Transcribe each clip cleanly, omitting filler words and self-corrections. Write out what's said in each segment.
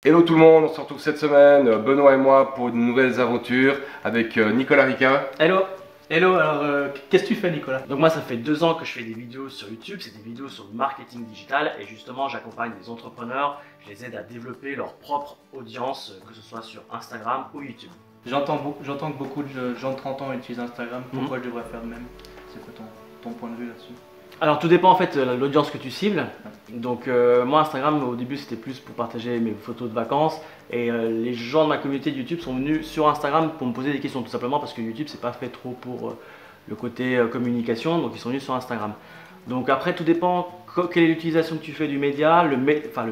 Hello tout le monde, on se retrouve cette semaine, Benoît et moi, pour une nouvelle aventure avec Nicolas Rica. Hello. Hello, alors qu'est-ce que tu fais Nicolas? Donc moi ça fait 2 ans que je fais des vidéos sur YouTube, c'est des vidéos sur le marketing digital et justement j'accompagne des entrepreneurs, je les aide à développer leur propre audience, que ce soit sur Instagram ou YouTube. J'entends que beaucoup de gens de 30 ans utilisent Instagram. Pourquoi je devrais faire de même? C'est quoi ton point de vue là-dessus? Alors tout dépend en fait de l'audience que tu cibles. Donc moi Instagram au début c'était plus pour partager mes photos de vacances et les gens de ma communauté de YouTube sont venus sur Instagram pour me poser des questions tout simplement parce que YouTube c'est pas fait trop pour le côté communication, donc ils sont venus sur Instagram. Donc après tout dépend quelle est l'utilisation que tu fais du média, le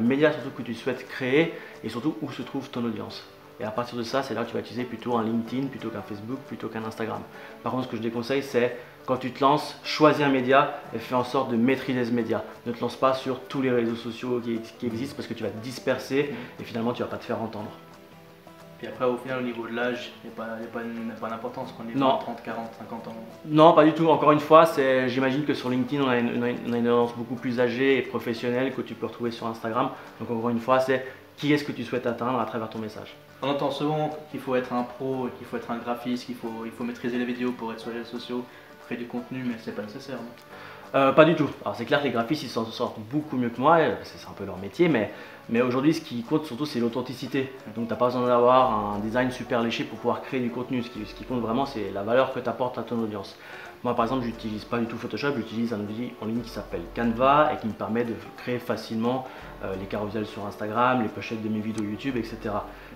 média surtout que tu souhaites créer et surtout où se trouve ton audience. Et à partir de ça, c'est là que tu vas utiliser plutôt un LinkedIn, plutôt qu'un Facebook, plutôt qu'un Instagram. Par contre, ce que je déconseille, c'est quand tu te lances, choisis un média et fais en sorte de maîtriser ce média. Ne te lance pas sur tous les réseaux sociaux qui existent parce que tu vas te disperser et finalement tu ne vas pas te faire entendre. Puis après, au final, au niveau de l'âge, il n'y a pas d'importance qu'on ait 20, 30, 40, 50 ans. Non, pas du tout. Encore une fois, j'imagine que sur LinkedIn, on a une audience beaucoup plus âgée et professionnelle que tu peux retrouver sur Instagram. Donc encore une fois, c'est qui est-ce que tu souhaites atteindre à travers ton message. On entend souvent qu'il faut être un pro, qu'il faut être un graphiste, il faut maîtriser les vidéos pour être sur les réseaux sociaux, créer du contenu, mais c'est pas nécessaire. Pas du tout. Alors c'est clair que les graphistes ils s'en sortent beaucoup mieux que moi, c'est un peu leur métier, mais aujourd'hui ce qui compte surtout c'est l'authenticité. Donc tu n'as pas besoin d'avoir un design super léché pour pouvoir créer du contenu. Ce qui compte vraiment c'est la valeur que tu apportes à ton audience. Moi par exemple j'utilise pas du tout Photoshop, j'utilise un outil en ligne qui s'appelle Canva et qui me permet de créer facilement les carousels sur Instagram, les pochettes de mes vidéos YouTube, etc.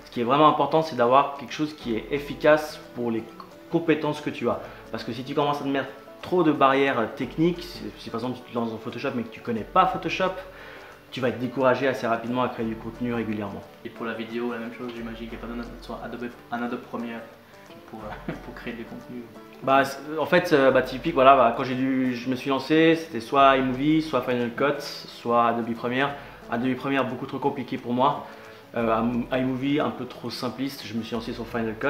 Ce qui est vraiment important c'est d'avoir quelque chose qui est efficace pour les compétences que tu as. Parce que si tu commences à te mettre trop de barrières techniques, si par exemple tu te lances dans Photoshop mais que tu ne connais pas Photoshop, tu vas être découragé assez rapidement à créer du contenu régulièrement. Et pour la vidéo, la même chose, j'imagine qu'il n'y a pas besoin d'être un Adobe Premiere pour créer du contenu. En fait, typique, voilà, quand je me suis lancé, c'était soit iMovie, soit Final Cut, soit Adobe Premiere. Adobe Premiere beaucoup trop compliqué pour moi. iMovie un peu trop simpliste, je me suis lancé sur Final Cut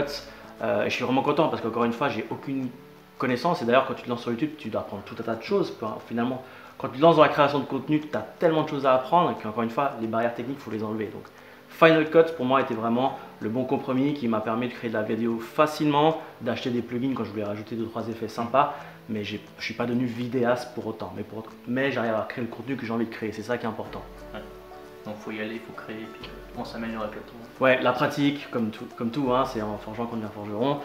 et je suis vraiment content parce qu'encore une fois, j'ai aucune connaissance et d'ailleurs quand tu te lances sur YouTube, tu dois apprendre tout un tas de choses. Finalement, quand tu te lances dans la création de contenu, tu as tellement de choses à apprendre qu'encore une fois, les barrières techniques, il faut les enlever. Donc, Final Cut pour moi était vraiment le bon compromis qui m'a permis de créer de la vidéo facilement, d'acheter des plugins quand je voulais rajouter 2-3 effets sympas, mais je ne suis pas devenu vidéaste pour autant. Mais j'arrive à créer le contenu que j'ai envie de créer, c'est ça qui est important. Ouais. Donc il faut y aller, il faut créer, puis on s'améliore avec le temps. Ouais, la pratique, comme tout hein, c'est en forgeant qu'on devient forgeron,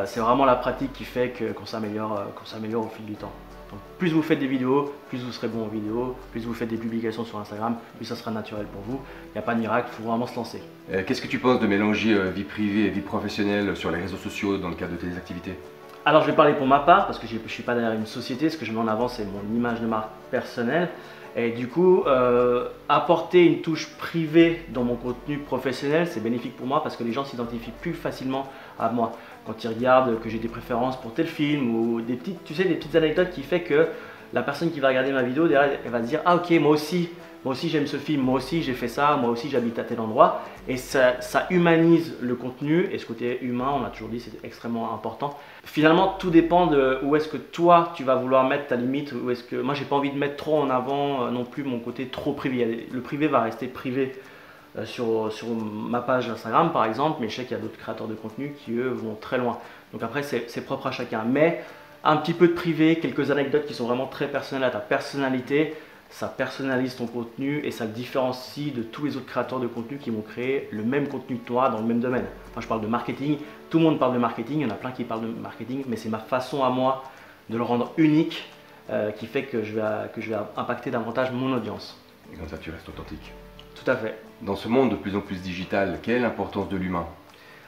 c'est vraiment la pratique qui fait qu'on s'améliore au fil du temps. Donc, plus vous faites des vidéos, plus vous serez bon en vidéo, plus vous faites des publications sur Instagram, plus ça sera naturel pour vous. Il n'y a pas de miracle, il faut vraiment se lancer. Qu'est-ce que tu penses de mélanger vie privée et vie professionnelle sur les réseaux sociaux dans le cadre de tes activités? Alors je vais parler pour ma part, parce que je ne suis pas derrière une société, ce que je mets en avant c'est mon image de marque personnelle. Et du coup, apporter une touche privée dans mon contenu professionnel, c'est bénéfique pour moi parce que les gens s'identifient plus facilement à moi. Quand ils regardent que j'ai des préférences pour tel film ou des petites anecdotes qui fait que la personne qui va regarder ma vidéo, derrière, elle va se dire « Ah ok, moi aussi j'aime ce film, moi aussi j'ai fait ça, moi aussi j'habite à tel endroit ». Et ça humanise le contenu et ce côté humain, on a toujours dit, c'est extrêmement important. Finalement, tout dépend de où est-ce que toi tu vas vouloir mettre ta limite. Moi, j'ai pas envie de mettre trop en avant non plus mon côté trop privé. Le privé va rester privé sur ma page Instagram par exemple, mais je sais qu'il y a d'autres créateurs de contenu qui eux vont très loin. Donc après, c'est propre à chacun. Mais un petit peu de privé, quelques anecdotes qui sont vraiment très personnelles à ta personnalité, ça personnalise ton contenu et ça le différencie de tous les autres créateurs de contenu qui vont créer le même contenu que toi dans le même domaine. Moi je parle de marketing, tout le monde parle de marketing, il y en a plein qui parlent de marketing, mais c'est ma façon à moi de le rendre unique qui fait que je vais impacter davantage mon audience. Et comme ça tu restes authentique. Tout à fait. Dans ce monde de plus en plus digital, quelle est l'importance de l'humain?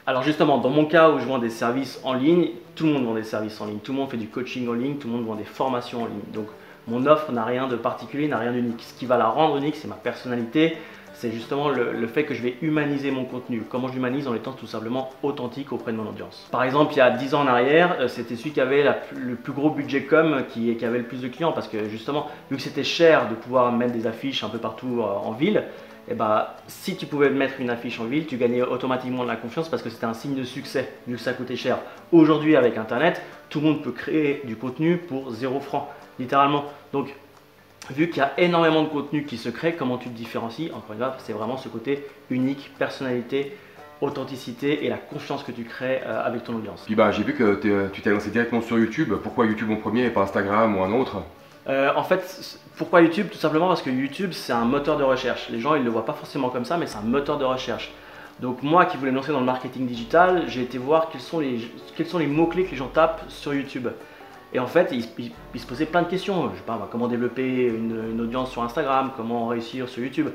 Alors justement, dans mon cas où je vends des services en ligne, tout le monde vend des services en ligne, tout le monde fait du coaching en ligne, tout le monde vend des formations en ligne. Donc mon offre n'a rien de particulier, n'a rien d'unique. Ce qui va la rendre unique, c'est ma personnalité, c'est justement le fait que je vais humaniser mon contenu. Comment je l'humanise? En étant tout simplement authentique auprès de mon audience. Par exemple, il y a 10 ans en arrière, c'était celui qui avait le plus gros budget com qui avait le plus de clients parce que justement, vu que c'était cher de pouvoir mettre des affiches un peu partout en ville, et si tu pouvais mettre une affiche en ville, tu gagnais automatiquement de la confiance parce que c'était un signe de succès, vu que ça coûtait cher. Aujourd'hui, avec Internet, tout le monde peut créer du contenu pour 0 francs, littéralement. Donc, vu qu'il y a énormément de contenu qui se crée, comment tu te différencies? Encore une fois, c'est vraiment ce côté unique, personnalité, authenticité et la confiance que tu crées avec ton audience. Puis j'ai vu que tu t'es lancé directement sur YouTube. Pourquoi YouTube en premier et pas Instagram ou un autre? En fait, pourquoi YouTube? Tout simplement parce que YouTube, c'est un moteur de recherche. Les gens, ils ne le voient pas forcément comme ça, mais c'est un moteur de recherche. Donc moi qui voulais me lancer dans le marketing digital, j'ai été voir quels sont les mots-clés que les gens tapent sur YouTube. Et en fait, ils se posaient plein de questions. Je sais pas, comment développer une audience sur Instagram, comment réussir sur YouTube.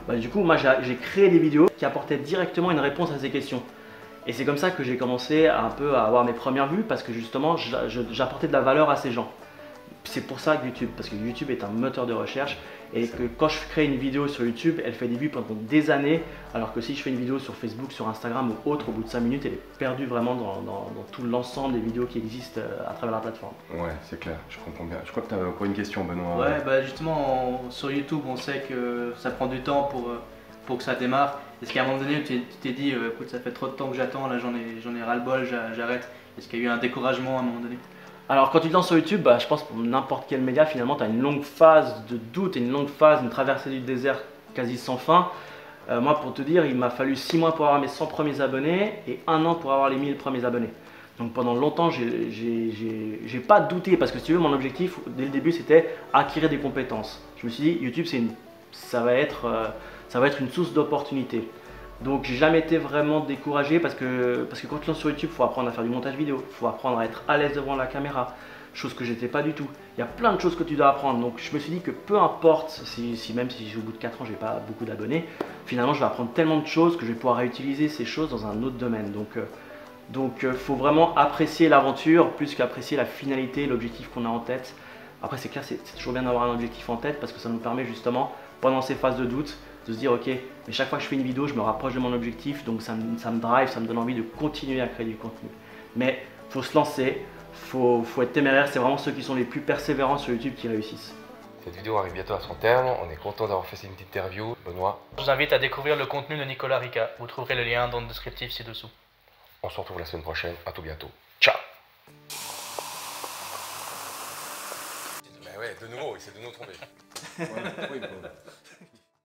Du coup, moi j'ai créé des vidéos qui apportaient directement une réponse à ces questions. Et c'est comme ça que j'ai commencé un peu à avoir mes premières vues parce que justement, j'apportais de la valeur à ces gens. C'est pour ça que YouTube, parce que YouTube est un moteur de recherche et que quand je crée une vidéo sur YouTube, elle fait des vues pendant des années, alors que si je fais une vidéo sur Facebook, sur Instagram ou autre, au bout de 5 minutes, elle est perdue vraiment dans tout l'ensemble des vidéos qui existent à travers la plateforme. Ouais, c'est clair, je comprends bien. Je crois que tu as encore une question, Benoît. Ouais, justement, sur YouTube, on sait que ça prend du temps pour que ça démarre. Est-ce qu'à un moment donné, tu t'es dit, écoute, ça fait trop de temps que j'attends, là j'en ai ras-le-bol, j'arrête. Est-ce qu'il y a eu un découragement à un moment donné? Alors quand tu te lances sur YouTube, je pense pour n'importe quel média, finalement tu as une longue phase de doute et une traversée du désert quasi sans fin. Moi pour te dire, il m'a fallu 6 mois pour avoir mes 100 premiers abonnés et 1 an pour avoir les 1000 premiers abonnés. Donc pendant longtemps, j'ai pas douté parce que si tu veux, mon objectif dès le début c'était acquérir des compétences. Je me suis dit, YouTube ça va être une source d'opportunités. Donc j'ai jamais été vraiment découragé parce que quand tu lances sur YouTube, il faut apprendre à faire du montage vidéo, il faut apprendre à être à l'aise devant la caméra, chose que j'étais pas du tout. Il y a plein de choses que tu dois apprendre, donc je me suis dit que peu importe, même si au bout de 4 ans j'ai pas beaucoup d'abonnés, finalement je vais apprendre tellement de choses que je vais pouvoir réutiliser ces choses dans un autre domaine. Donc faut vraiment apprécier l'aventure plus qu'apprécier la finalité, l'objectif qu'on a en tête. Après c'est clair, c'est toujours bien d'avoir un objectif en tête parce que ça nous permet justement, pendant ces phases de doute, de se dire ok, mais chaque fois que je fais une vidéo, je me rapproche de mon objectif, donc ça me drive, ça me donne envie de continuer à créer du contenu. Mais il faut se lancer, faut être téméraire, c'est vraiment ceux qui sont les plus persévérants sur YouTube qui réussissent. Cette vidéo arrive bientôt à son terme, on est content d'avoir fait cette petite interview. Benoît, Je vous invite à découvrir le contenu de Nicolas Rica, vous trouverez le lien dans le descriptif ci-dessous. on se retrouve la semaine prochaine, à tout bientôt. Ciao. Ouais, de nouveau, il essaie de nous tromper. Ouais, oui, bon.